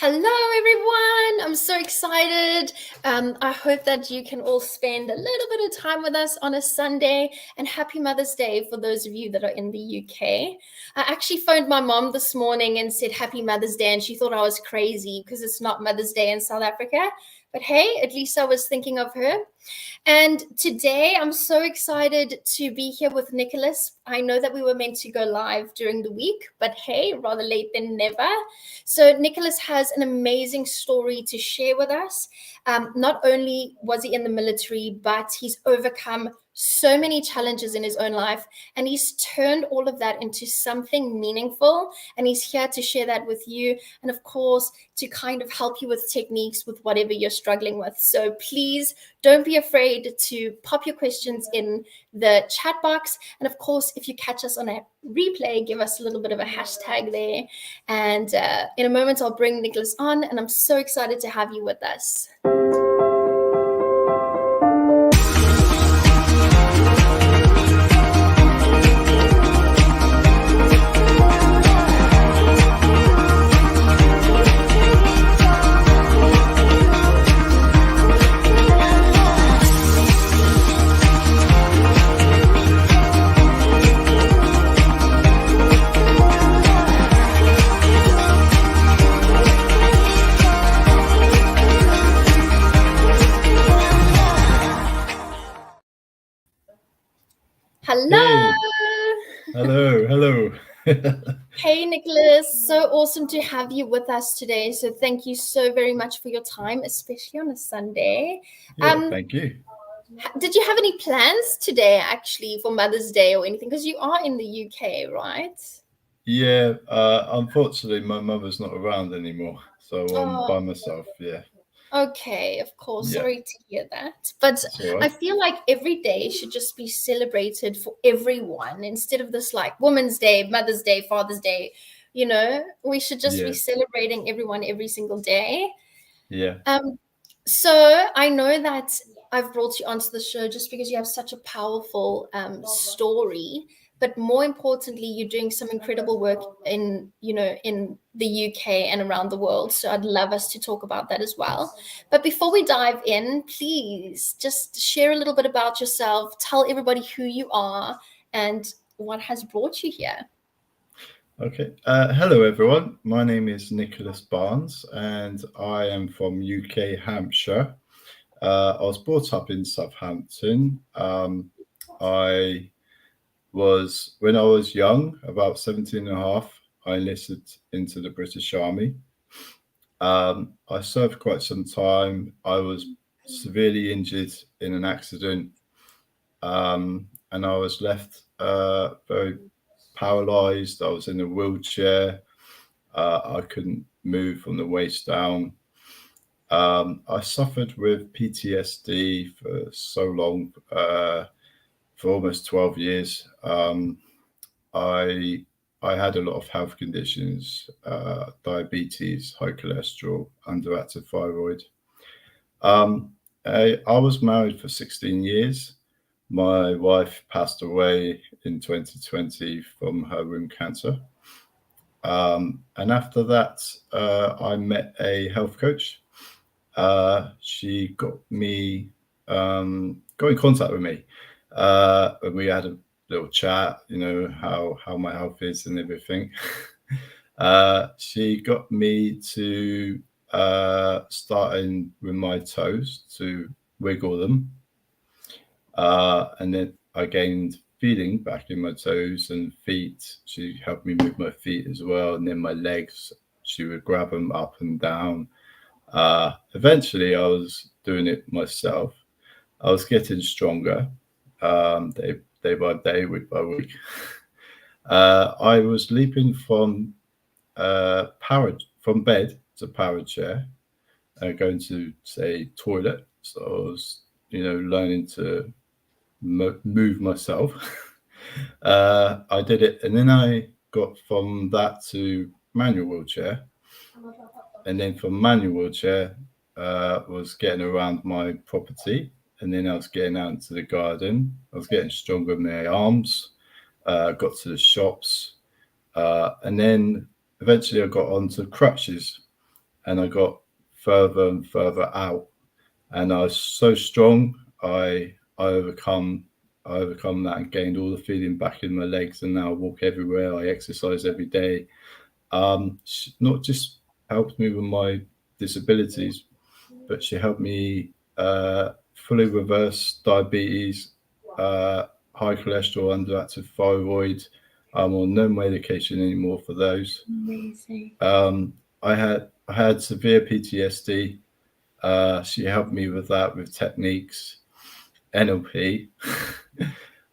Hello, everyone. I'm so excited. I hope that you can all spend a little bit of time with us on a Sunday. And happy Mother's Day for those of you that are in the UK. I actually phoned my mom this morning and said Happy Mother's Day, and she thought I was crazy because it's not Mother's Day in South Africa. But hey, at least I was thinking of her. And today I'm so excited to be here with Nicholas. I know that we were meant to go live during the week, but hey, rather late than never. So Nicholas has an amazing story to share with us. Not only was he in the military, but he's overcome so many challenges in his own life, and he's turned all of that into something meaningful. And he's here to share that with you, and of course, to kind of help you with techniques with whatever you're struggling with. So please don't be afraid to pop your questions in the chat box. And of course, if you catch us on a replay, give us a little bit of a hashtag there. And in a moment, I'll bring Nicholas on, and I'm so excited to have you with us. Hello. Hello. Hey, Nicholas. So awesome to have you with us today. So thank you so very much for your time, especially on a Sunday. Thank you. Did you have any plans today, actually, for Mother's Day or anything? Because you are in the UK, right? Yeah, unfortunately, my mother's not around anymore, so I'm by myself. Yeah. Okay, of course. Yeah. Sorry to hear that. But Right. I feel like every day should just be celebrated for everyone instead of this like Women's Day, Mother's Day, Father's Day. We should just be celebrating everyone every single day. Yeah. So I know that I've brought you onto the show just because you have such a powerful story, but more importantly, you're doing some incredible work in the UK and around the world. So I'd love us to talk about that as well. But before we dive in, please just share a little bit about yourself. Tell everybody who you are and what has brought you here. Okay. Hello, everyone. My name is Nicholas Barnes, and I am from UK Hampshire. I was brought up in Southampton. When I was young, about 17 and a half, I enlisted into the British Army. I served quite some time. I was severely injured in an accident, and I was left very paralyzed. I was in a wheelchair. I couldn't move from the waist down. I suffered with PTSD for so long, for almost 12 years. I had a lot of health conditions, diabetes, high cholesterol, underactive thyroid. I was married for 16 years. My wife passed away in 2020 from her womb cancer. And after that, I met a health coach. She got in contact with me. And we had a little chat, how my health is and everything. She got me to starting with my toes to wiggle them. And then I gained feeling back in my toes and feet. She helped me move my feet as well. And then my legs, she would grab them up and down. Eventually, I was doing it myself. I was getting stronger day by day, week by week. I was leaping from bed to power chair, going to say toilet. So I was, learning to move myself. I did it, and then I got from that to manual wheelchair, and then from manual wheelchair was getting around my property, and then I was getting out into the garden. I was getting stronger in my arms. Got to the shops, and then eventually I got onto crutches. and I got further and further out, and I was so strong. I overcome I overcome that and gained all the feeling back in my legs, and now I walk everywhere. I exercise every day. Not just helped me with my disabilities, but she helped me fully reverse diabetes, uh, high cholesterol, underactive thyroid. I'm on no medication anymore for those. Amazing. Um, I had severe PTSD. She helped me with that with techniques, NLP,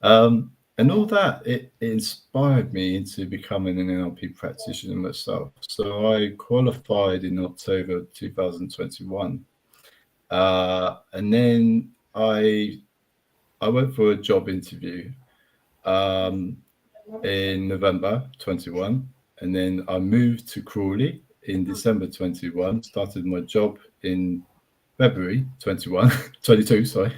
and all that. It inspired me into becoming an NLP practitioner myself. So I qualified in October 2021. And then I went for a job interview um, in November 21, and then I moved to Crawley in December 21. Started my job in February 21, 22, sorry.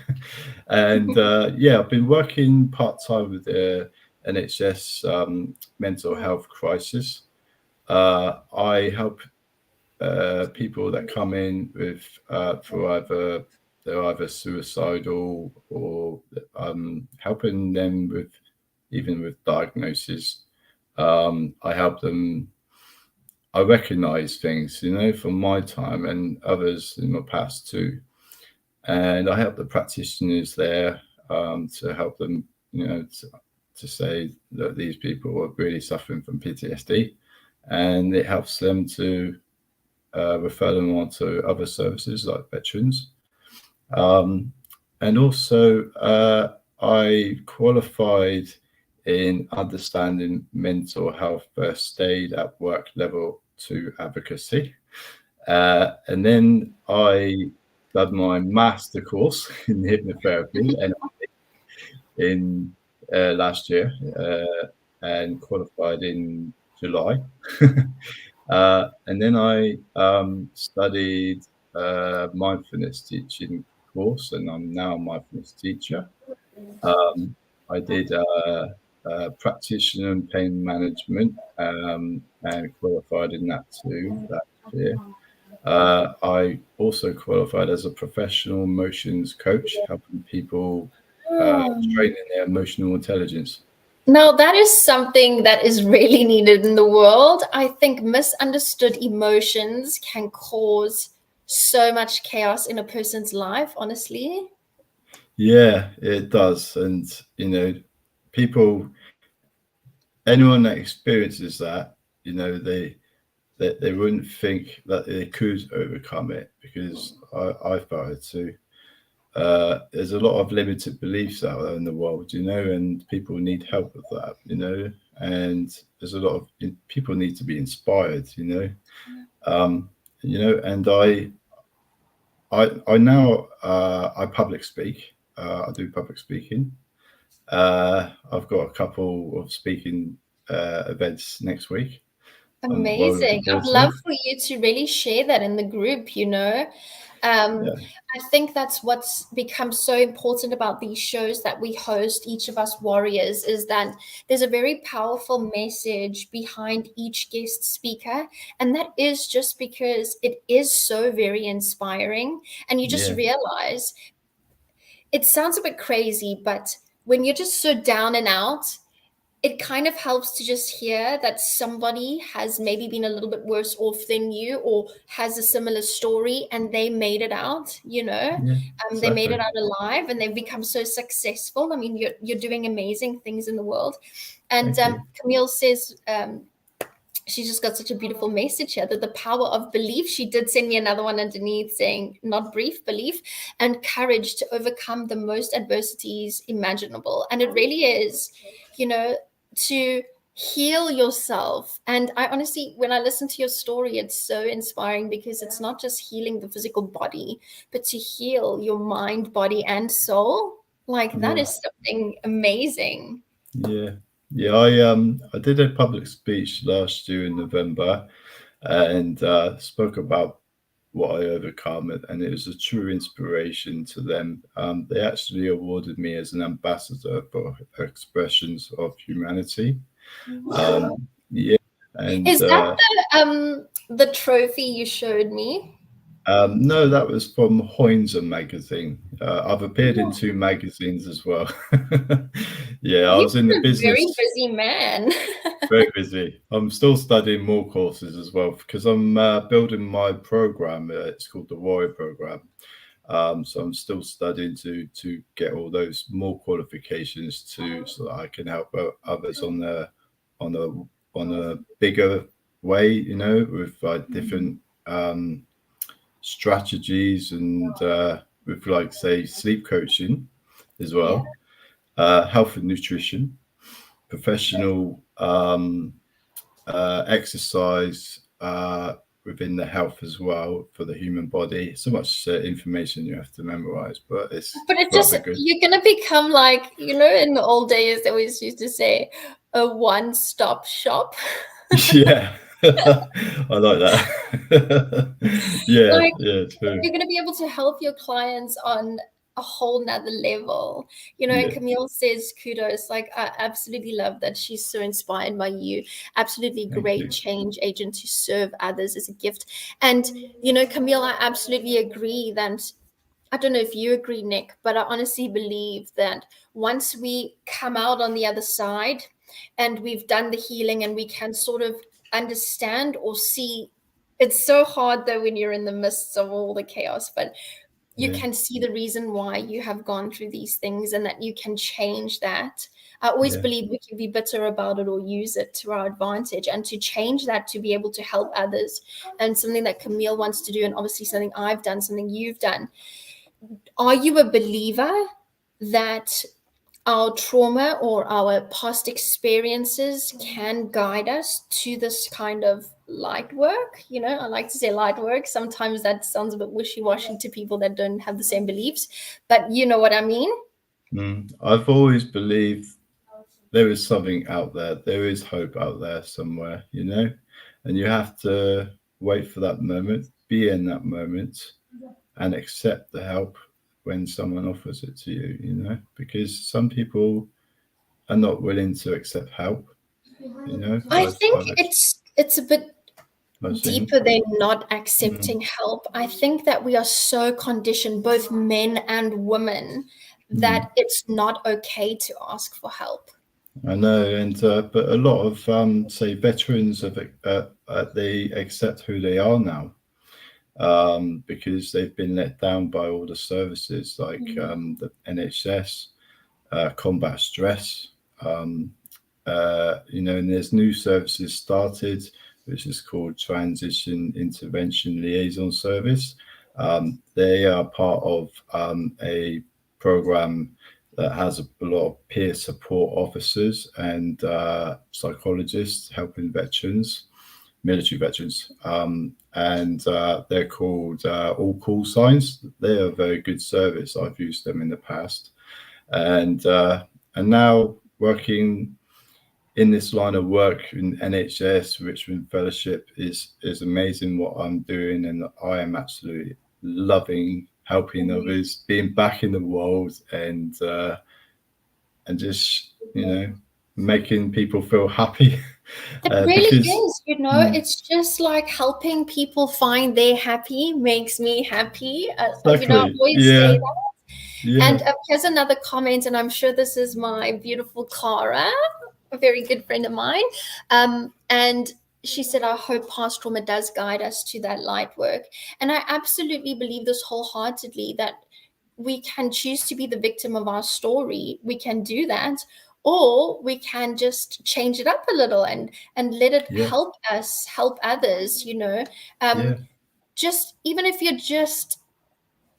And yeah, I've been working part time with the NHS mental health crisis. I help people that come in with for either they're either suicidal or helping them with even with diagnosis. I help them. I recognize things, from my time and others in my past too, and I help the practitioners there to help them, to say that these people are really suffering from PTSD, and it helps them to refer them on to other services like veterans. Um, and also, I qualified in understanding mental health first aid at work level 2 advocacy. And then I did my master course in hypnotherapy and in last year and qualified in July. And then I studied mindfulness teaching course, and I'm now a mindfulness teacher. I did practitioner and pain management and qualified in that too last year. I also qualified as a professional emotions coach, helping people Um, strengthen their emotional intelligence. Now, that is something that is really needed in the world. I think misunderstood emotions can cause so much chaos in a person's life, honestly. Yeah, it does. And, people, anyone that experiences that, they wouldn't think that they could overcome it because I felt it too. There's a lot of limited beliefs out there in the world, and people need help with that, and there's a lot of people need to be inspired, um, and I now I public speak. I do public speaking. I've got a couple of speaking events next week. I'm well looking Amazing. forward I'd to love it. for you to really share that in the group. Um, Yeah, I think that's what's become so important about these shows that we host, each of us warriors, is that there's a very powerful message behind each guest speaker. And that is just because it is so very inspiring. And you just yeah, realize it sounds a bit crazy, but when you're just so down and out, it kind of helps to just hear that somebody has maybe been a little bit worse off than you or has a similar story and they made it out. yeah, They made it exactly. out alive and they've become so successful. I mean, you're doing amazing things in the world. And Thank you. Camille says she just got such a beautiful message here that the power of belief. She did send me another one underneath saying, not brief, belief and courage to overcome the most adversities imaginable. And it really is, you know, to heal yourself. And I honestly, when I listen to your story, it's so inspiring because it's not just healing the physical body, but to heal your mind, body, and soul. Like that Yeah, is something amazing. yeah, yeah. I did a public speech last year in November and spoke about what I overcome, and it was a true inspiration to them. They actually awarded me as an ambassador for expressions of humanity. Um, yeah, and Is that the The trophy you showed me. No, that was from Hoinser magazine. I've appeared in Oh, 2 magazines as well. Yeah, I you've was in the been a very business. busy man. Very busy. I'm still studying more courses as well because I'm building my program. It's called the Warrior Program. So I'm still studying to get all those more qualifications too, so that I can help others on a on a bigger way. You know, with different um, strategies and with like say sleep coaching as Yeah. well, health and nutrition, professional exercise within the health as well for the human body. So much information you have to memorize, but it's But it just, rather good. you're gonna become like, in the old days, they always used to say a one-stop shop. Yeah, I like that. Yeah, Like, yeah, true. you're going to be able to help your clients on a whole nother level, and Yeah, Camille says kudos. Like, I absolutely love that she's so inspired by you. Absolutely thank great you. change agent to serve others as a gift. And Camille, I absolutely agree that, I don't know if you agree, Nick, but I honestly believe that once we come out on the other side and we've done the healing and we can sort of understand or see, it's so hard though when you're in the midst of all the chaos, but you Yeah, can see the reason why you have gone through these things and that you can change that. I always yeah, believe we can be bitter about it or use it to our advantage, and to change that to be able to help others. And something that Camille wants to do, and obviously something I've done, something you've done. Are you a believer that our trauma or our past experiences can guide us to this kind of light work? I like to say light work. Sometimes that sounds a bit wishy-washy to people that don't have the same beliefs, but you know what I mean? I've always believed there is something out there. There is hope out there somewhere, you know, and you have to wait for that moment, be in that moment, and accept the help when someone offers it to you, you know, because some people are not willing to accept help, you know. I think I've it's a bit seen. deeper than not Mm, accepting help. I think that we are so conditioned, both men and women, mm. that it's not okay to ask for help. I know, and but a lot of say veterans of they accept who they are now because they've been let down by all the services like the NHS, combat stress, um, you know, and there's new services started, which is called Transition Intervention Liaison Service. They are part of a program that has a lot of peer support officers and psychologists helping veterans, military veterans, and they're called All Call Signs. They are a very good service. I've used them in the past, and now working in this line of work in NHS Richmond Fellowship is amazing what I'm doing, and I am absolutely loving helping others, being back in the world, and just making people feel happy It really because is, mm, it's just like helping people find their happy makes me happy. I exactly, always say yeah, that. yeah, And here's another comment, and I'm sure this is my beautiful Clara, a very good friend of mine. And she said, I hope past trauma does guide us to that light work. And I absolutely believe this wholeheartedly, that we can choose to be the victim of our story. We can do that, or we can just change it up a little and let it yeah, help us help others. yeah, Just even if you're just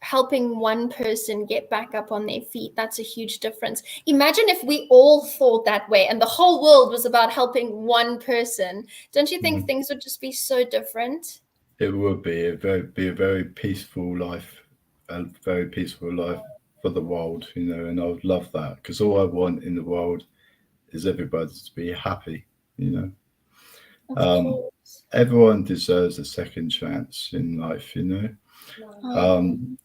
helping one person get back up on their feet, that's a huge difference. Imagine if we all thought that way and the whole world was about helping one person. Don't you think mm. things would just be so different? It would be a very peaceful life, a very peaceful life for the world, you know, and I would love that because all I want in the world is everybody to be happy, you know. Of Um, course. Everyone deserves a second chance in life, you know. I Um, agree.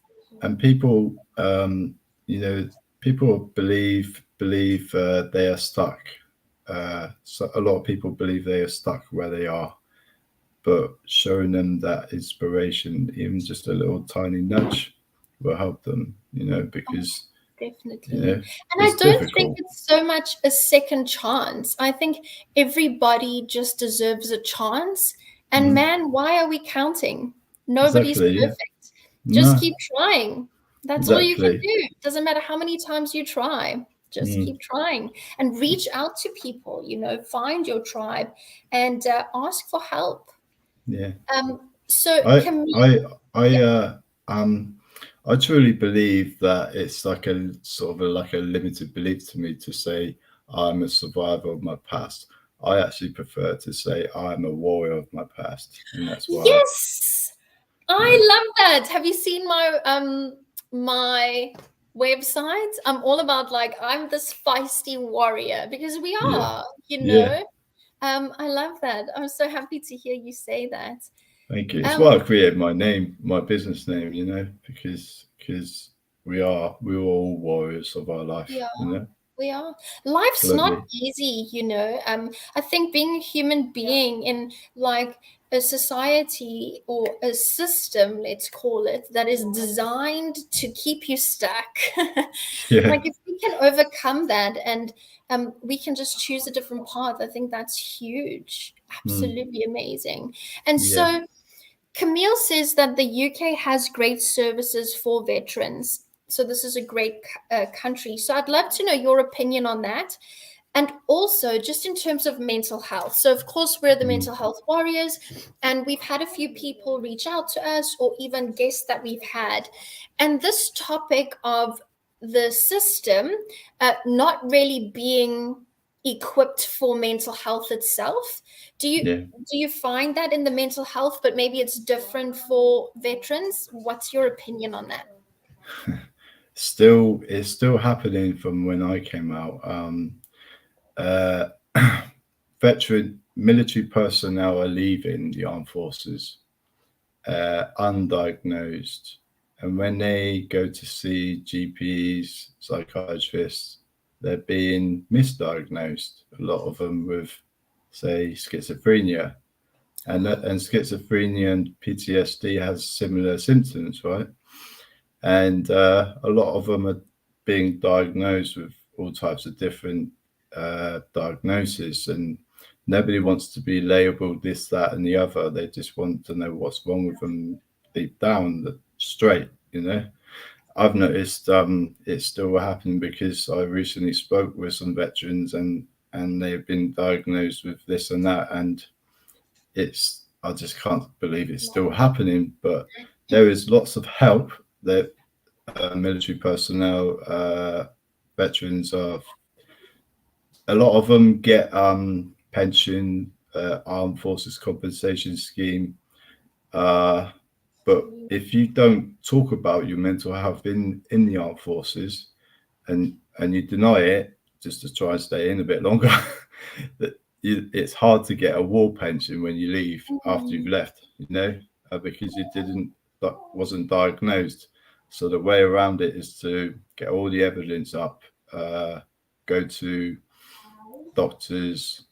and people, you know, people believe they are stuck. So a lot of people believe they are stuck where they are, but showing them that inspiration, even just a little tiny nudge, will help them. Because Definitely. And I it's don't think difficult. it's so much a second chance. I think everybody just deserves a chance. And Mm, man, why are we counting? Nobody's exactly. Yeah. perfect. Just No. keep trying. That's all you can Exactly. do. Doesn't matter how many times you try. Just Mm, keep trying and reach out to people, find your tribe and ask for help. yeah. So I Camille, I I yeah, um I truly believe that it's like a sort of like a limited belief to me to say I'm a survivor of my past. I actually prefer to say I'm a warrior of my past, and that's why. yes. Yeah, I love that. Have you seen my website? I'm all about like I'm this feisty warrior because we yeah, are, you yeah. know. I love that. I'm so happy to hear you say that. Thank you. It's Um, why I created my name, my business name. Because we're all warriors of our life. yeah. We are. Life's not Globally. easy, you know. I think being a human being in like a society or a system, let's call it, that is designed to keep you stuck. Yeah. Like if we can overcome that and we can just choose a different path, I think that's huge. Mm, Absolutely amazing. And yeah. so Camille says that the UK has great services for veterans. So this is a great country. So I'd love to know your opinion on that. And also, just in terms of mental health. So, of course, we're the Mm, mental health warriors, and we've had a few people reach out to us or even guests that we've had. And this topic of the system not really being equipped for mental health itself. Do you yeah. do you find that in the mental health, but maybe it's different for veterans? What's your opinion on that? Still, it's still happening from when I came out. Uh, Veteran military personnel are leaving the armed forces undiagnosed, and when they go to see GPs, psychiatrists, they're being misdiagnosed. A lot of them with, say, schizophrenia, and schizophrenia and PTSD has similar symptoms, right? And a lot of them are being diagnosed with all types of different diagnoses, and nobody wants to be labeled this, that, and the other. They just want to know what's wrong with them deep down, straight. I've noticed it's still happening because I recently spoke with some veterans, and they've been diagnosed with this and that, and I just can't believe it's still happening. But there is lots of help that military personnel, veterans are. A lot of them get pension, armed forces compensation scheme. Uh, but if you don't talk about your mental health in the armed forces, and you deny it just to try and stay in a bit longer, that it's hard to get a war pension when you leave after you've Mm, left. Because you didn't wasn't diagnosed. So the way around it is to get all the evidence up, go to doctors,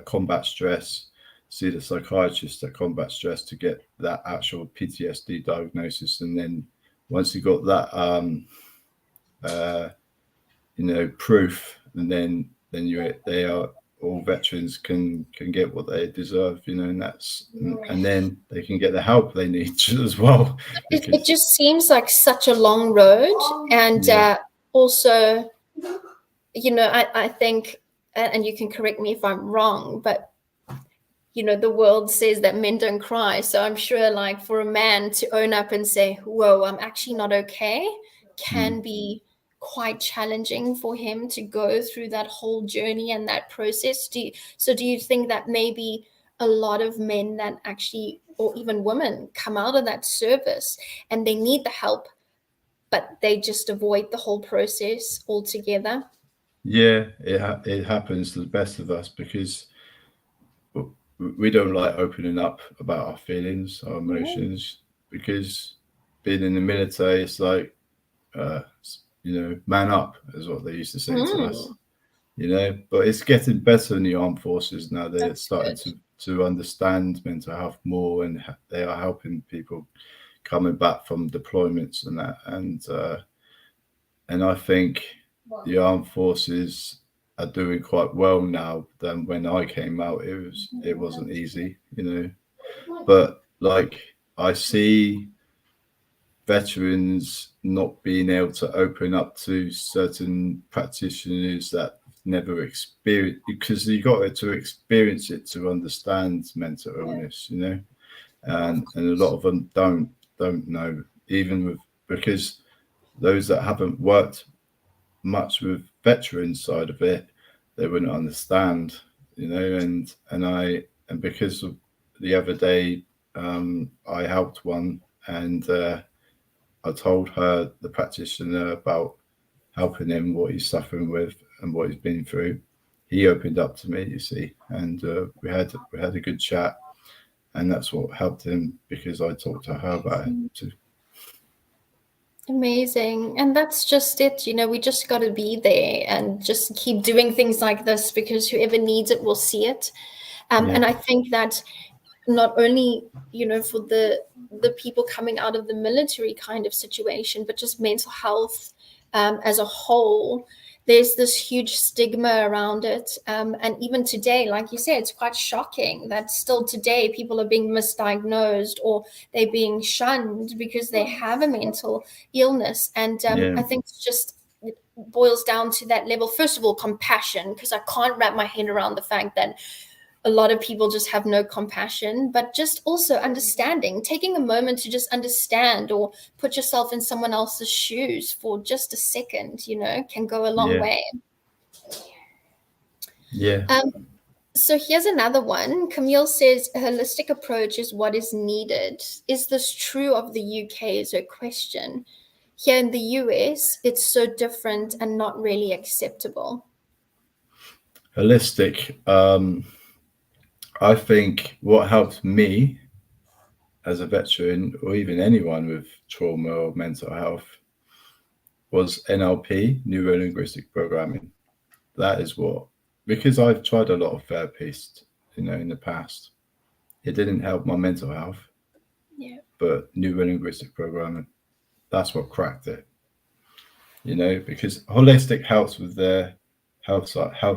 combat stress, see the psychiatrist at combat stress to get that actual PTSD diagnosis, and then once you got that, uh, proof, and then they are all veterans can get what they deserve, and then they can get the help they need as well, it because just seems like such a long road, and yeah, also, I think, and you can correct me if I'm wrong, but the world says that men don't cry. So I'm sure, like, for a man to own up and say, whoa, I'm actually not okay, mm, can be quite challenging for him to go through that whole journey and that process. Do you think that maybe a lot of men that actually, or even women, come out of that service and they need the help, but they just avoid the whole process altogether? yeah, it happens to the best of us because we don't like opening up about our feelings, our Mm, emotions, because being in the military, it's like, uh, man up, is what they used to say to us. mm, But it's getting better in the armed forces now. They're that's starting good. to to understand mental health more, and they are helping people coming back from deployments and that. And I think the armed forces are doing quite well now than when I came out. It wasn't easy, you know. But like I see veterans not being able to open up to certain practitioners that never experienced, because you got to experience it to understand mental illness, you know. And a lot of them don't know, even with, because those that haven't worked much with veteran side of it, they wouldn't understand, you know. And because of the other day, I helped one, and I told her, the practitioner, about helping him, what he's suffering with and what he's been through. He opened up to me, you see, and we had a good chat, and that's what helped him, because I talked to her about it too. Amazing. And that's just it. We just got to be there and just keep doing things like this, because whoever needs it will see it. Yeah, And I think that not only, for the people coming out of the military kind of situation, but just mental health as a whole, there's this huge stigma around it. And even today, like you said, it's quite shocking that still today people are being misdiagnosed, or they're being shunned because they have a mental illness. And yeah, I think it boils down to that level. First of all, compassion, because I can't wrap my head around the fact that a lot of people just have no compassion, but just also understanding, taking a moment to just understand or put yourself in someone else's shoes for just a second, can go a long yeah, way. yeah. Um, so here's another one. Camille says a holistic approach is what is needed. Is this true of the UK? Is her question. Here in the US, it's so different and not really acceptable. Holistic. I think what helped me as a veteran, or even anyone with trauma or mental health, was NLP, neuro linguistic programming. That is what, because I've tried a lot of therapists, in the past. It didn't help my mental health, Yeah. but neuro linguistic programming, that's what cracked it, because holistic helps with the health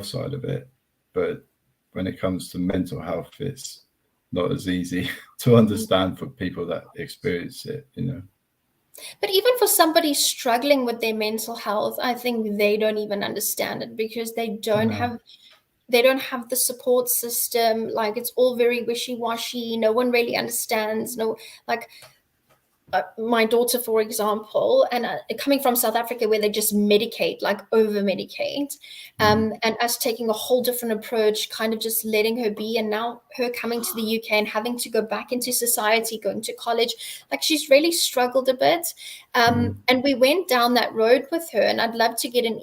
side of it. But when it comes to mental health, it's not as easy to understand for people that experience it. But even for somebody struggling with their mental health, I think they don't even understand it, because No. they don't have the support system. Like, it's all very wishy-washy. No one really understands. No, like, my daughter, for example, and coming from South Africa, where they just medicate, like over medicate, Mm. and us taking a whole different approach, kind of just letting her be. And now her coming to the UK and having to go back into society, going to college, like, she's really struggled a bit. Mm. And we went down that road with her, and I'd love to get an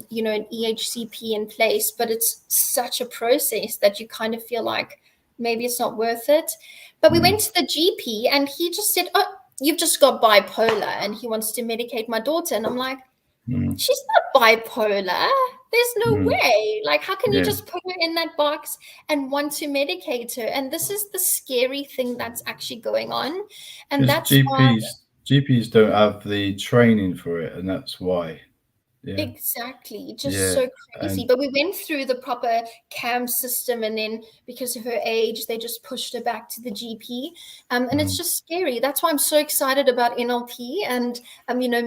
EHCP in place, but it's such a process that you kind of feel like maybe it's not worth it. But we Mm. went to the GP, and he just said, "Oh, you've just got bipolar," and he wants to medicate my daughter. And I'm like, Mm. she's not bipolar. There's no Mm. way. Like, how can you Yeah, just put her in that box and want to medicate her? And this is the scary thing that's actually going on. And because that's why. GPs don't have the training for it, and that's why. Yeah, Exactly, just yeah, so crazy. and But we went through the proper CAM system, and then because of her age, they just pushed her back to the GP. And it's mm, just scary. That's why I'm so excited about NLP and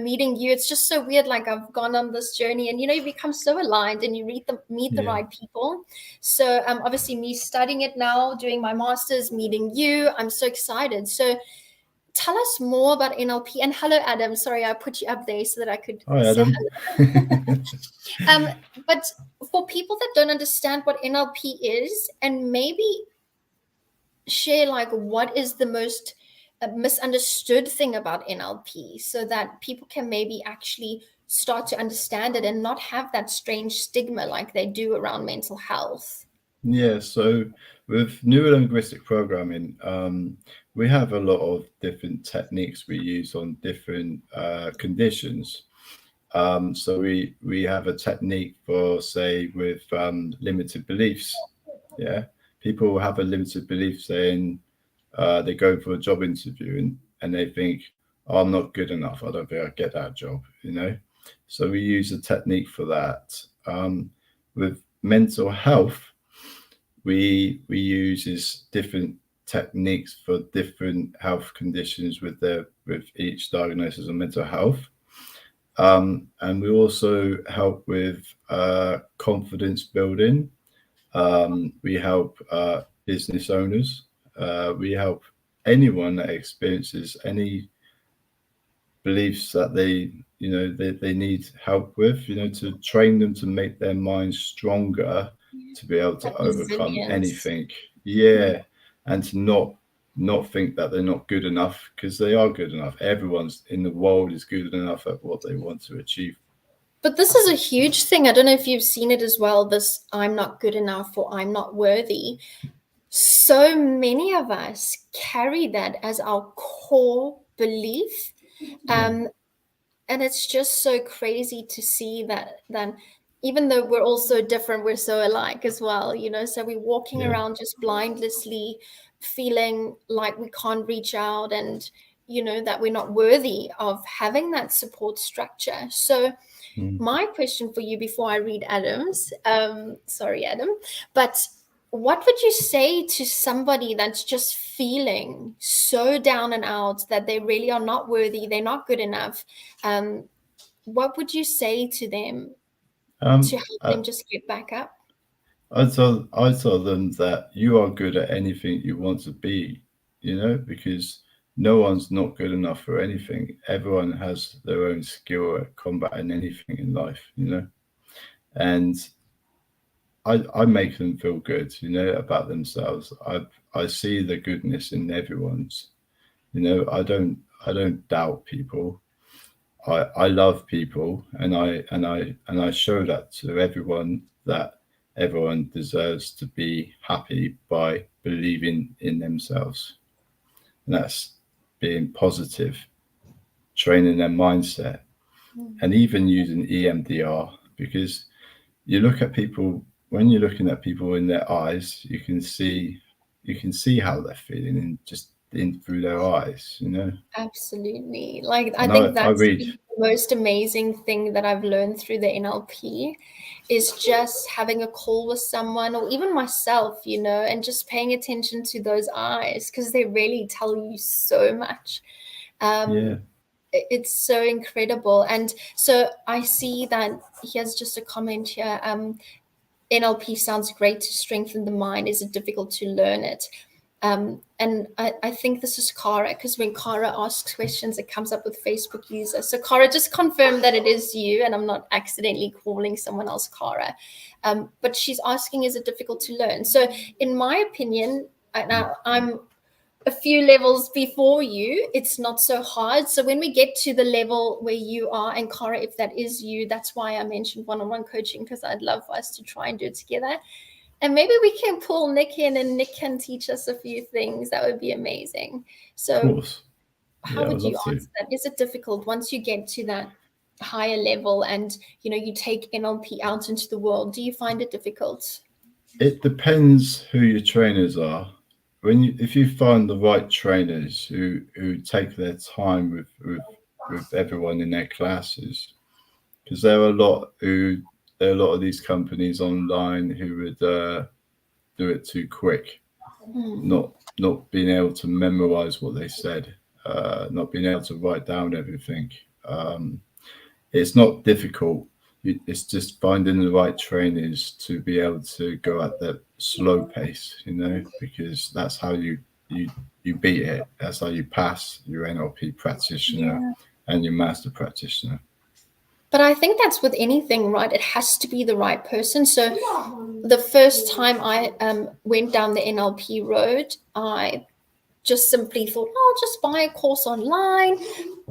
meeting you. It's just so weird. Like, I've gone on this journey, and you become so aligned, and you meet the yeah. right people. So obviously, me studying it now, doing my master's, meeting you, I'm so excited. So tell us more about NLP. And hello, Adam. Sorry, I put you up there so that I could Hi, say Adam. um, but for people that don't understand what NLP is, and maybe share, like, what is the most misunderstood thing about NLP, so that people can maybe actually start to understand it and not have that strange stigma like they do around mental health. Yeah, so with neurolinguistic programming, we have a lot of different techniques we use on different conditions. So we have a technique for, say, with limited beliefs. Yeah. people have a limited belief saying they go for a job interview and they think, oh, I'm not good enough. I don't think I get that job, you know? So we use a technique for that. With mental health, we use is different techniques for different health conditions with each diagnosis of mental health. And we also help with confidence building. We help business owners. We help anyone that experiences any beliefs that they need help with, to train them to make their minds stronger to be able to That overcome resilience. anything. Mm. Yeah. And to not think that they're not good enough, because they are good enough. Everyone's in the world is good enough at what they want to achieve. But this is a huge thing. I don't know if you've seen it as well, this I'm not good enough or I'm not worthy. So many of us carry that as our core belief. Yeah. And it's just so crazy to see that then, even though we're all so different, we're so alike as well, so we're walking Yeah. around just blindlessly feeling like we can't reach out, and that we're not worthy of having that support structure. So Mm. my question for you before I read Adam's, sorry, Adam, but what would you say to somebody that's just feeling so down and out that they really are not worthy, they're not good enough? Um, what would you say to them to help I, them just get back up? I tell them that you are good at anything you want to be, because no one's not good enough for anything. Everyone has their own skill at combating anything in life, and I make them feel good, about themselves. I see the goodness in everyone's, I don't doubt people. I love people, and I show that to everyone, that everyone deserves to be happy by believing in themselves. And that's being positive, training their mindset, and even using EMDR, because you look at people when you're looking at people in their eyes, you can see how they're feeling and just in through their eyes. Absolutely. Like, I And think I that's read, been the most amazing thing that I've learned through the NLP is just having a call with someone, or even myself, and just paying attention to those eyes, because they really tell you so much. yeah. Um, it's so incredible. And so I see that here's just a comment here. NLP sounds great to strengthen the mind. Is it difficult to learn it? And I think this is Cara, because when Cara asks questions, it comes up with Facebook user. So Cara, just confirm that it is you, and I'm not accidentally calling someone else Cara. But she's asking, is it difficult to learn? So in my opinion, now I'm a few levels before you, it's not so hard. So when we get to the level where you are, and Cara, if that is you, that's why I mentioned one-on-one coaching, because I'd love for us to try and do it together. And maybe we can pull Nick in, and Nick can teach us a few things. That would be amazing. Of So course. how Yeah, I'd would you love to. answer that? Is it difficult once you get to that higher level and you take NLP out into the world? Do you find it difficult? It depends who your trainers are. If you find the right trainers who take their time with everyone in their classes, because there are a lot of these companies online who would do it too quick, Hmm. not not being able to memorize what they said, not being able to write down everything. Um, it's not difficult. It's just finding the right trainers to be able to go at the slow pace, because that's how you you beat it. That's how you pass your NLP practitioner Yeah. and your master practitioner. But I think that's with anything, right? It has to be the right person. So the first time I went down the NLP road, I just simply thought, oh, I'll just buy a course online,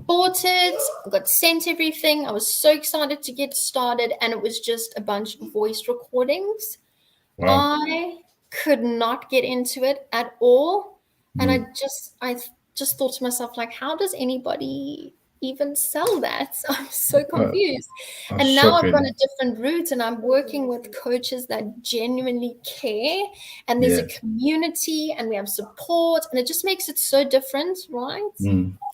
bought it, got sent everything. I was so excited to get started, and it was just a bunch of voice recordings. Wow. I could not get into it at all. And I Mm. just thought to myself, like, how does anybody even sell that? So I'm so Well, confused. that's And now I've gone shocking. a different route and I'm working with coaches that genuinely care. And there's a Yeah. community and we have support. And it just makes it so different, right?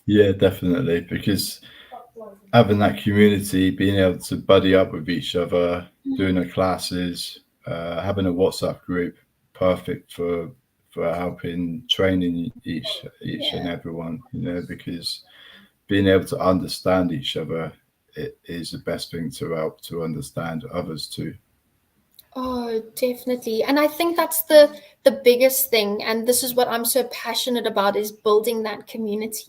Yeah, definitely. Because having that community, being able to buddy up with each other, doing the classes, having a WhatsApp group, perfect for helping training each and Yeah. everyone. Because being able to understand each other, it is the best thing to help to understand others too. Oh, definitely. And I think that's the biggest thing. And this is what I'm so passionate about is building that community,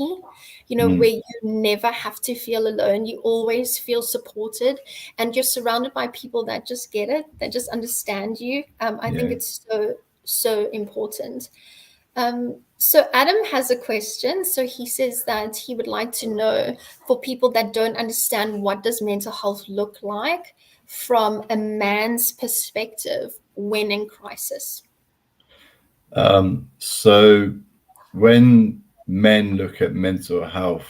where Mm, you never have to feel alone. You always feel supported and you're surrounded by people that just get it, that just understand you. I think yeah. it's so, so important. So Adam has a question. So he says that he would like to know for people that don't understand what does mental health look like from a man's perspective when in crisis. So when men look at mental health,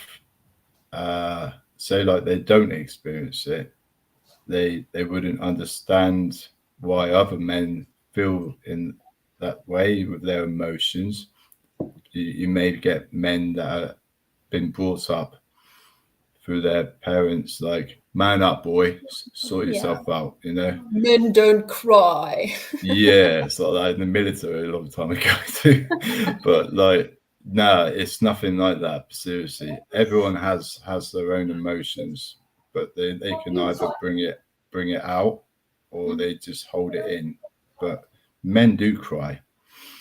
say like they don't experience it, they wouldn't understand why other men feel in that way with their emotions. You may get men that have been brought up through their parents like, man up, boy, sort Yeah. yourself out. Men don't cry. Yeah, it's like that in the military a long time ago too. But like, no, it's nothing like that. Seriously, everyone has their own emotions, but they can either bring it out or they just hold it in. But men do cry.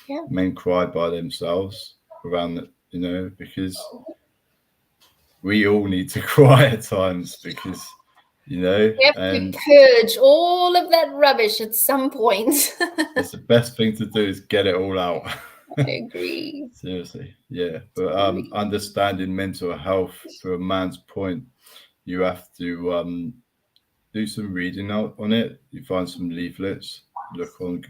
Yeah. Men cry by themselves around because we all need to cry at times We have to and purge all of that rubbish at some point. it's the best thing to do is get it all out. I agree. Seriously, yeah. But Totally. understanding mental health for a man's point, you have to do some reading out on it. You find some leaflets, look on.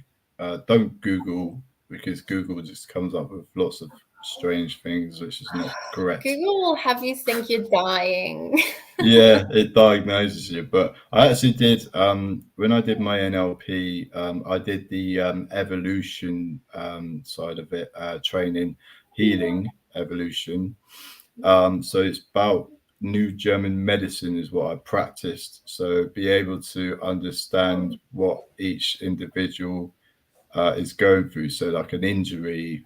Don't Google because Google just comes up with lots of strange things, which is not correct. Google will have you think you're dying. Yeah, it diagnoses you. But I actually did when I did my NLP, I did the evolution side of it, training, healing, evolution. So it's about new German medicine is what I practiced. So be able to understand what each individual is going through. So like an injury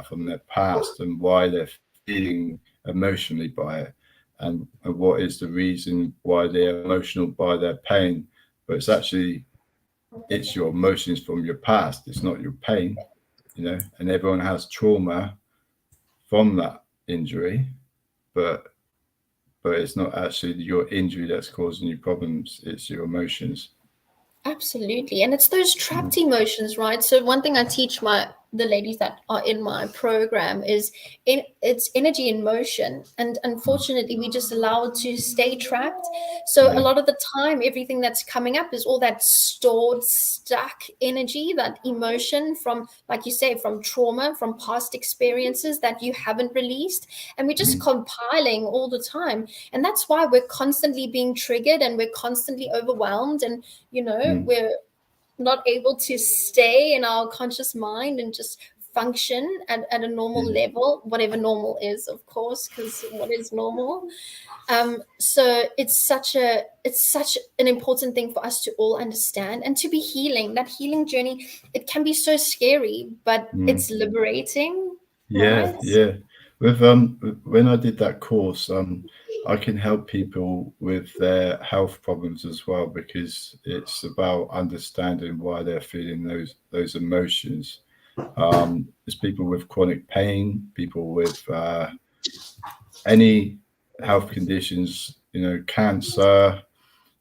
from their past and why they're feeling emotionally by it, and what is the reason why they're emotional by their pain. But it's your emotions from your past. It's not your pain. And everyone has trauma from that injury, but it's not actually your injury that's causing you problems. It's your emotions. Absolutely. And it's those Mm, trapped emotions, right? So one thing I teach the ladies that are in my program is it's energy in motion. And mm, unfortunately, we just allow it to stay trapped. So a yeah. lot of the time, everything that's coming up is all that stored, stuck energy, that emotion from, like you say, from trauma, from past experiences that you haven't released. And we're just Mm, compiling all the time. And that's why we're constantly being triggered and we're constantly overwhelmed. And mm, we're not able to stay in our conscious mind and just function at a normal yeah. level, whatever normal is, of course, because what is normal. So it's such an important thing for us to all understand and to be healing. That healing journey, it can be so scary, but Mm. it's liberating, Yeah, right? yeah. With when I did that course, I can help people with their health problems as well because it's about understanding why they're feeling those emotions. There's people with chronic pain, people with any health conditions, cancer.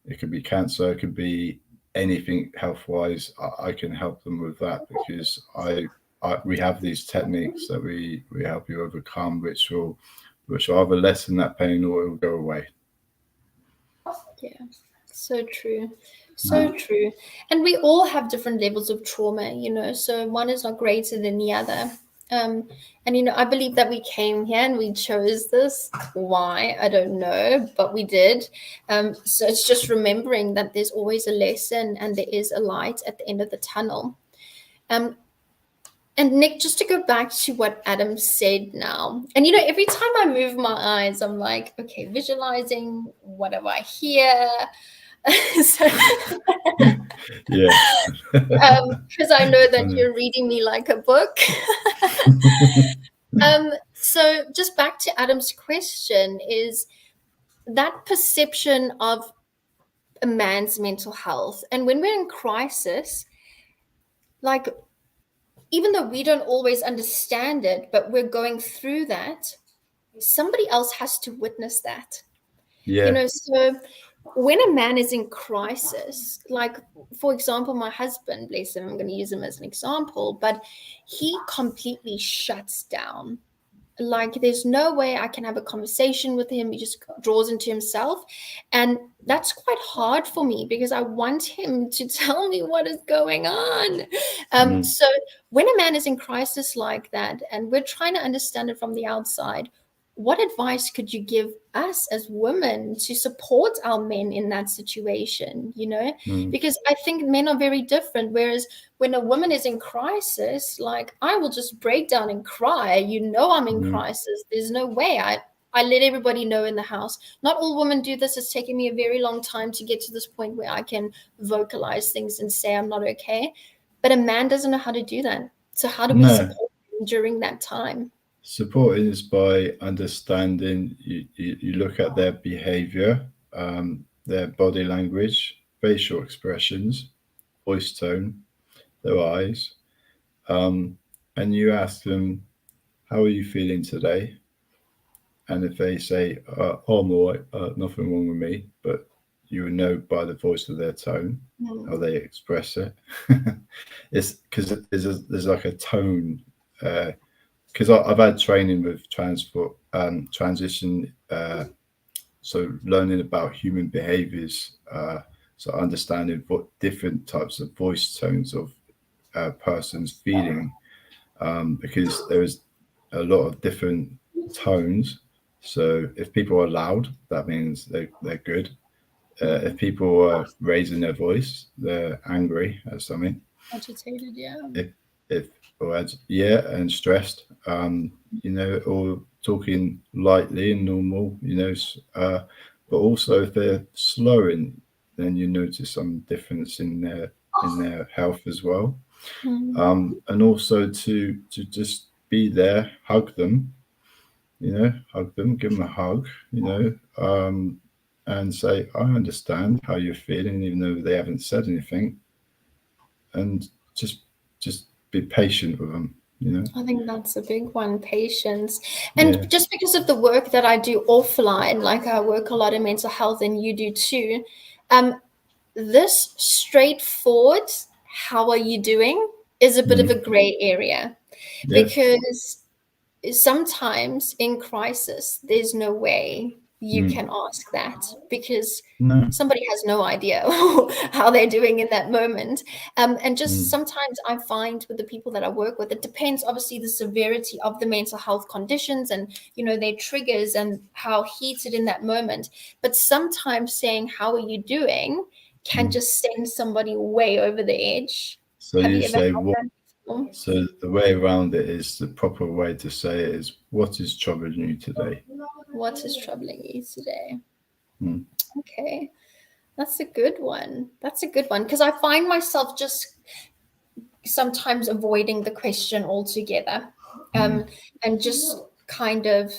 It could be cancer, it could be anything health wise. I can help them with that because we have these techniques that we help you overcome, which will either lessen that pain or it will go away. Yeah, so true. Mm, So true. And we all have different levels of trauma, so one is not greater than the other. Um, and I believe that we came here and we chose this. Why? I don't know, but we did. So it's just remembering that there's always a lesson and there is a light at the end of the tunnel. Um, and Nick, just to go back to what Adam said now, and every time I move my eyes, I'm like, okay, visualizing, what do I hear? So, Yeah. because I know I that know. you're reading me like a book. So just back to Adam's question is that perception of a man's mental health. And when we're in crisis, like, even though we don't always understand it, but we're going through that, somebody else has to witness that. Yeah. So when a man is in crisis, like, for example, my husband, bless him, I'm going to use him as an example, but he completely shuts down. Like, there's no way I can have a conversation with him. He just draws into himself. And that's quite hard for me because I want him to tell me what is going on. Mm. So when a man is in crisis like that, and we're trying to understand it from the outside, what advice could you give us as women to support our men in that situation? Mm. Because I think men are very different. Whereas when a woman is in crisis, like, I will just break down and cry. I'm in Mm. crisis. There's no way. I let everybody know in the house. Not all women do this. It's taken me a very long time to get to this point where I can vocalize things and say I'm not okay. But a man doesn't know how to do that. So how do we No. support him during that time? Supporting is by understanding. You look at their behavior, their body language, facial expressions, voice tone, their eyes, um, and you ask them, "How are you feeling today?" And if they say, "Oh, I'm all right, nothing wrong with me," but you know by the voice of their tone how Mm. they express it. It's because there's like a tone. Because I've had training with transition, so learning about human behaviors, so understanding what different types of voice tones of a person's feeling, because there's a lot of different tones. So if people are loud, that means they're good. If Mm. people are raising their voice, they're angry at something. Agitated, yeah. If if or yeah, and stressed, or talking lightly and normal, but also if they're slowing, then you notice some difference in their health as well. Mm. And also to just be there, hug them, hug them, give them a hug, and say, I understand how you're feeling, even though they haven't said anything, and just just be patient with them. I think that's a big one, patience. And Yeah. just because of the work that I do offline, like I work a lot in mental health and you do too, um, this straightforward, how are you doing, is a bit of a Mm. gray area Yeah. because sometimes in crisis, there's no way you Mm. can ask that because No. somebody has no idea how they're doing in that moment. And just Mm. sometimes I find with the people that I work with, it depends obviously the severity of the mental health conditions and, their triggers and how heated in that moment. But sometimes saying, how are you doing, can Mm. just send somebody way over the edge. So Have you you ever say had what? that before? So the way around it is the proper way to say it is, what is troubling you today? What is troubling you today? Mm. Okay, that's a good one. That's a good one because I find myself just sometimes avoiding the question altogether, Mm. um, and just kind of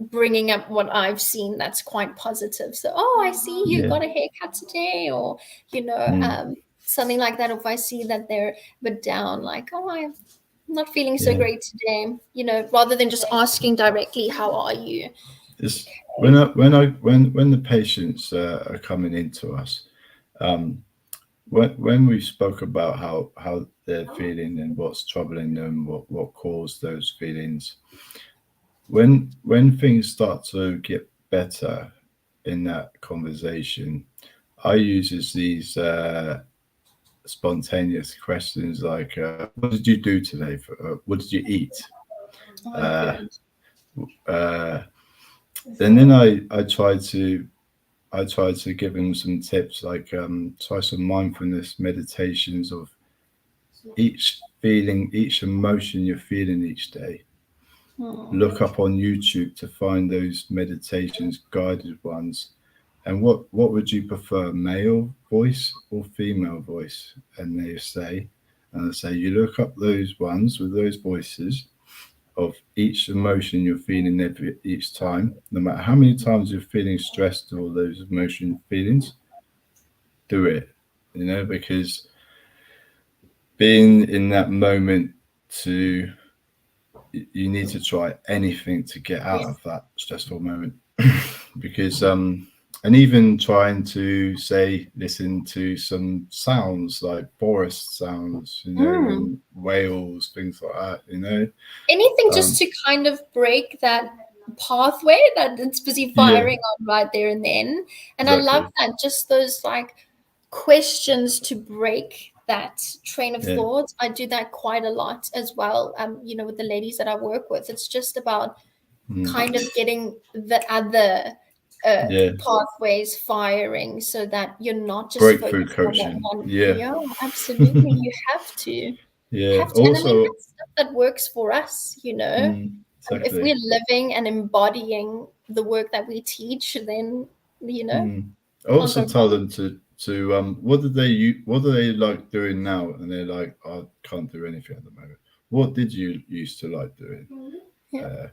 bringing up what I've seen that's quite positive. So, oh, I see you Yeah. got a haircut today, or you know, Mm. um, something like that. If I see that they're a bit down, like, oh, I'm not feeling so Yeah. great today, rather than just asking directly, how are you? It's Okay. when the patients are coming into us, um, when we spoke about how they're feeling and what's troubling them, what caused those feelings, when things start to get better in that conversation, I uses these spontaneous questions like, "What did you do today? What did you eat?" Oh, Uh, good. uh, and then I try to give them some tips like try some mindfulness meditations of each feeling, each emotion you're feeling each day. Hmm. Look up on YouTube to find those meditations, guided ones. And what would you prefer, male voice or female voice? And they say, and I say, you look up those ones with those voices of each emotion you're feeling each time, no matter how many times you're feeling stressed or those emotion feelings, do it. Because being in that moment to you need to try anything to get out Yeah. of that stressful moment because and even trying to say listen to some sounds like forest sounds, Mm. and whales, things like that, Anything just um to kind of break that pathway that it's busy yeah, firing on right there and then. And I love exactly, that, just those like questions to break that train of yeah, thought. I do that quite a lot as well. With the ladies that I work with, it's just about mm, kind of getting the other yeah, pathways firing so that you're not just breakthrough focused on that coaching, one. yeah, Yeah, absolutely. You have to. yeah, And I mean, also, that's stuff that works for us. If exactly. we're living and embodying the work that we teach, then, you know, Mm. I can't also go tell wrong. them to what do they like doing now? And they're like, I can't do anything at the moment. What did you used to like doing? Yeah. Uh,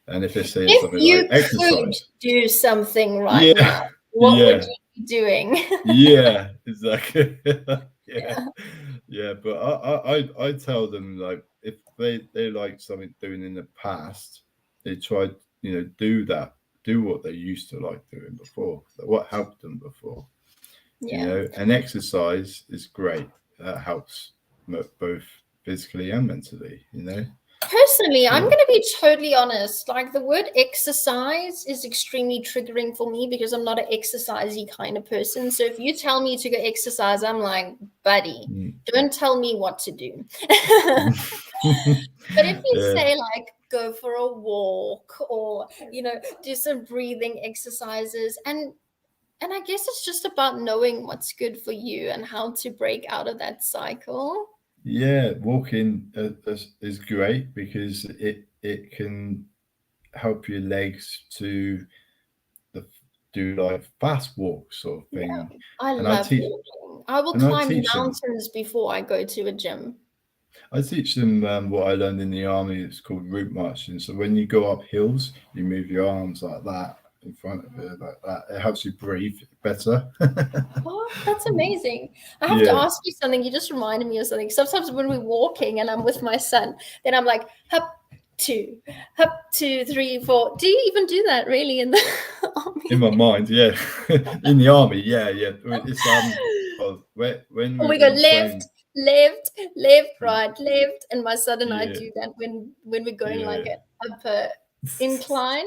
and if they're saying If something like you could exercise, do something right yeah, now, what would yeah, you be doing? yeah, exactly, yeah, Yeah. yeah. But I tell them like if they like something doing in the past, they try do that, do what they used to like doing before, what helped them before. Yeah. And exercise is great. That helps both physically and mentally. Personally, I'm Yeah. going to be totally honest. Like, the word exercise is extremely triggering for me because I'm not an exercisey kind of person. So if you tell me to go exercise, I'm like, buddy, Mm. don't tell me what to do. Mm. But if you Yeah. say, like, go for a walk or, do some breathing exercises, and I guess it's just about knowing what's good for you and how to break out of that cycle. Yeah, walking is great because it can help your legs to the, do like fast walks sort of Yeah, thing. I And I love teach walking. I will and I climb teach them. mountains before I go to a gym. I teach them what I learned in the army. It's called route marching. So when you go up hills, you move your arms like that in front of you, like that. It helps you breathe better. Oh, that's amazing. I have to Yeah. ask you something. You just reminded me of something. Sometimes when we're walking and I'm with my son, then I'm like, hop, two, three, four. Do you even do that really in the In army? my mind, yeah. In the army, yeah, yeah. It's well, when Or we we've go been left, trained, left, left, right, left. And my son and I yeah, do that when we're going yeah. like an upper incline.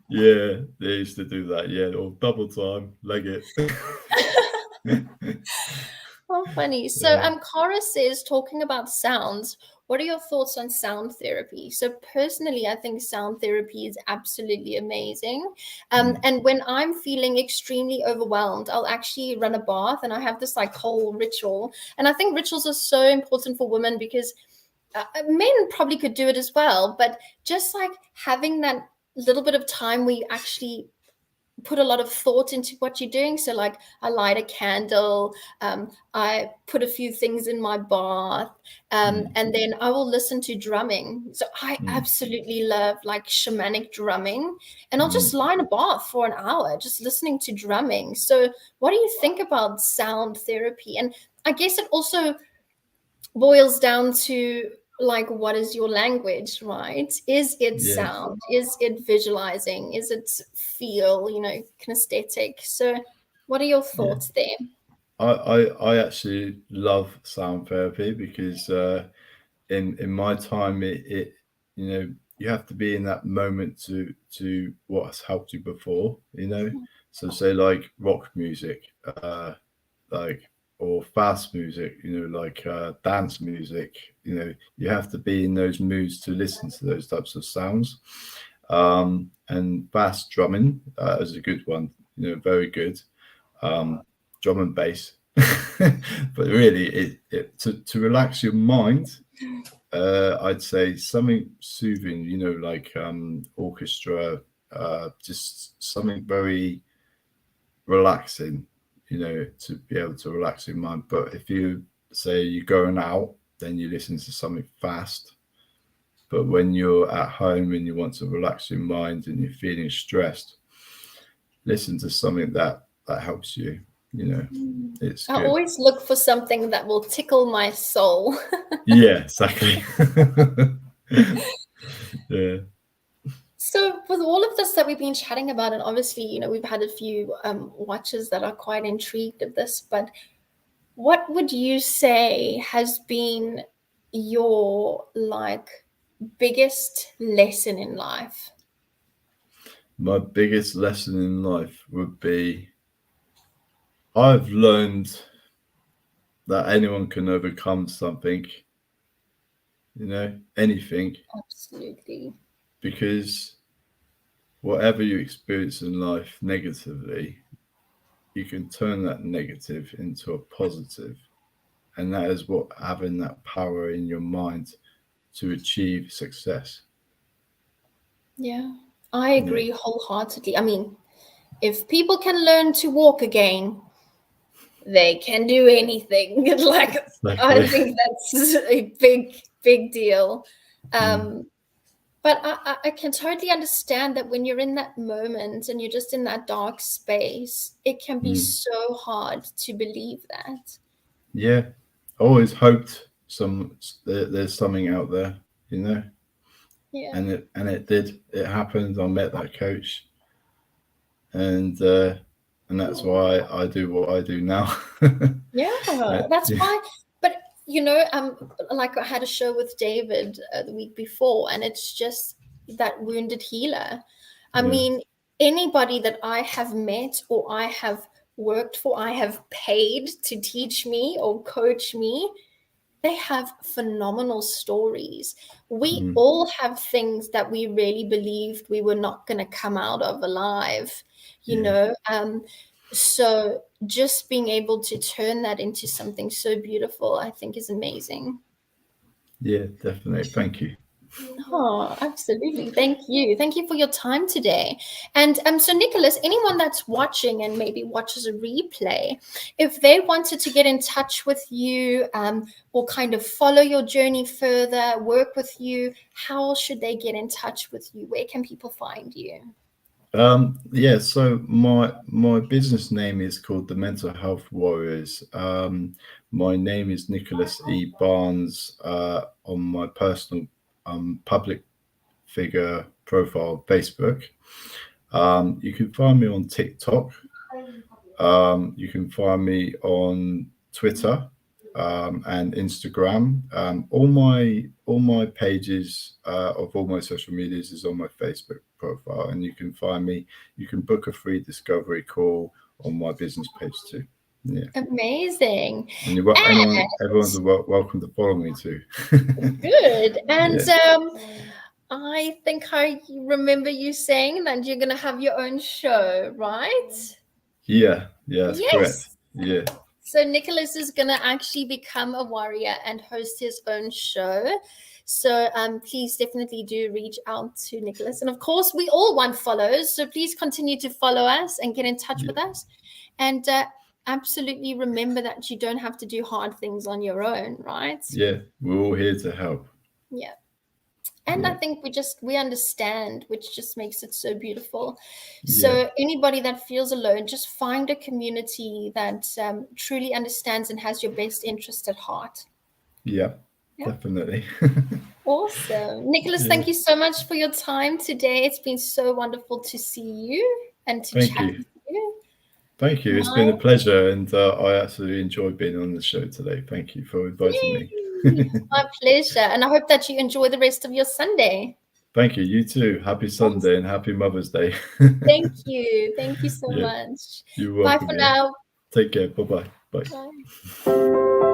Yeah, they used to do that, yeah, or double time, leg it. Oh, funny. So, Yeah. Cara says, talking about sounds, what are your thoughts on sound therapy? So, personally, I think sound therapy is absolutely amazing. Mm, And when I'm feeling extremely overwhelmed, I'll actually run a bath, and I have this like whole ritual. And I think rituals are so important for women because men probably could do it as well. But just like having that little bit of time where you actually put a lot of thought into what you're doing. So, like, I light a candle, I put a few things in my bath, mm, and then I will listen to drumming. So, I mm, absolutely love like shamanic drumming, and I'll mm. just lie in a bath for an hour just listening to drumming. So, what do you think about sound therapy? And I guess it also boils down to like, what is your language, right? Is it Yeah, sound? Is it visualizing? Is it feel, kinesthetic? So what are your yeah. thoughts there? I actually love sound therapy because in my time it you have to be in that moment to what has helped you before. So say like rock music, like or fast music, like dance music. You have to be in those moods to listen to those types of sounds. And fast drumming is a good one, very good. Drum and bass. But really, to relax your mind, I'd say something soothing, like orchestra, just something very relaxing, to be able to relax your mind. But if you say you're going out, then you listen to something fast. But when you're at home and you want to relax your mind and you're feeling stressed, listen to something that helps you. It's I good. always look for something that will tickle my soul. Yeah, exactly. Yeah. So, with all of this that we've been chatting about, and obviously, we've had a few watchers that are quite intrigued of this, but what would you say has been your biggest lesson in life? My biggest lesson in life would be I've learned that anyone can overcome something, anything, Absolutely. because whatever you experience in life negatively, you can turn that negative into a positive. And that is what having that power in your mind to achieve success. Yeah, I Yeah, agree wholeheartedly. I mean, if people can learn to walk again, they can do anything. I exactly. think that's a big, big deal. Mm, Um, but I can totally understand that when you're in that moment and you're just in that dark space, it can be mm. so hard to believe that. Yeah, I always hoped there's something out there, you know, Yeah. and it did. It happened. I met that coach, and that's why I do what I do now. Yeah, that's Yeah, why. But like I had a show with David the week before, and it's just that wounded healer. I yeah, mean, anybody that I have met or I have worked for, I have paid to teach me or coach me, they have phenomenal stories. We mm, all have things that we really believed we were not going to come out of alive, you yeah, know. So just being able to turn that into something so beautiful, I think, is amazing. yeah, definitely. Thank you. Oh, absolutely. Thank you. Thank you for your time today. And so Nicholas, anyone that's watching and maybe watches a replay, if they wanted to get in touch with you or kind of follow your journey further, work with you, how should they get in touch with you? Where can people find you? Yeah, so my business name is called the Mental Health Warriors. My name is Nicholas E. Barnes on my personal public figure profile Facebook. You can find me on TikTok. You can find me on Twitter and Instagram. All my pages of all my social medias is on my Facebook profile, and you can find me. You can book a free discovery call on my business page too. Yeah, Amazing. and And everyone's welcome to follow me too. good. And Yeah, I think I remember you saying that you're going to have your own show, right? yeah, that's correct. Yes. Yeah, So Nicholas is going to actually become a warrior and host his own show. So please definitely do reach out to Nicholas. And of course, we all want follows. So please continue to follow us and get in touch yeah, with us. And absolutely remember that you don't have to do hard things on your own, right? yeah. We're all here to help. Yeah. And I Yeah, think we understand, which just makes it so beautiful. yeah, So anybody that feels alone, just find a community that truly understands and has your best interest at heart. yeah, Yeah. definitely. Awesome. Nicholas, Yeah. thank you so much for your time today. It's been so wonderful to see you and to Thank chat you. with you. Thank you. It's been a My, pleasure, and I absolutely enjoyed being on the show today. Thank you for inviting me. yay, my pleasure. And I hope that you enjoy the rest of your Sunday. Thank you. You too. Happy Sunday and Awesome. happy Mother's Day. Thank you. Thank you so Yeah, much. you're Bye welcome. for Yeah. now. Take care. Bye bye. Bye. Bye.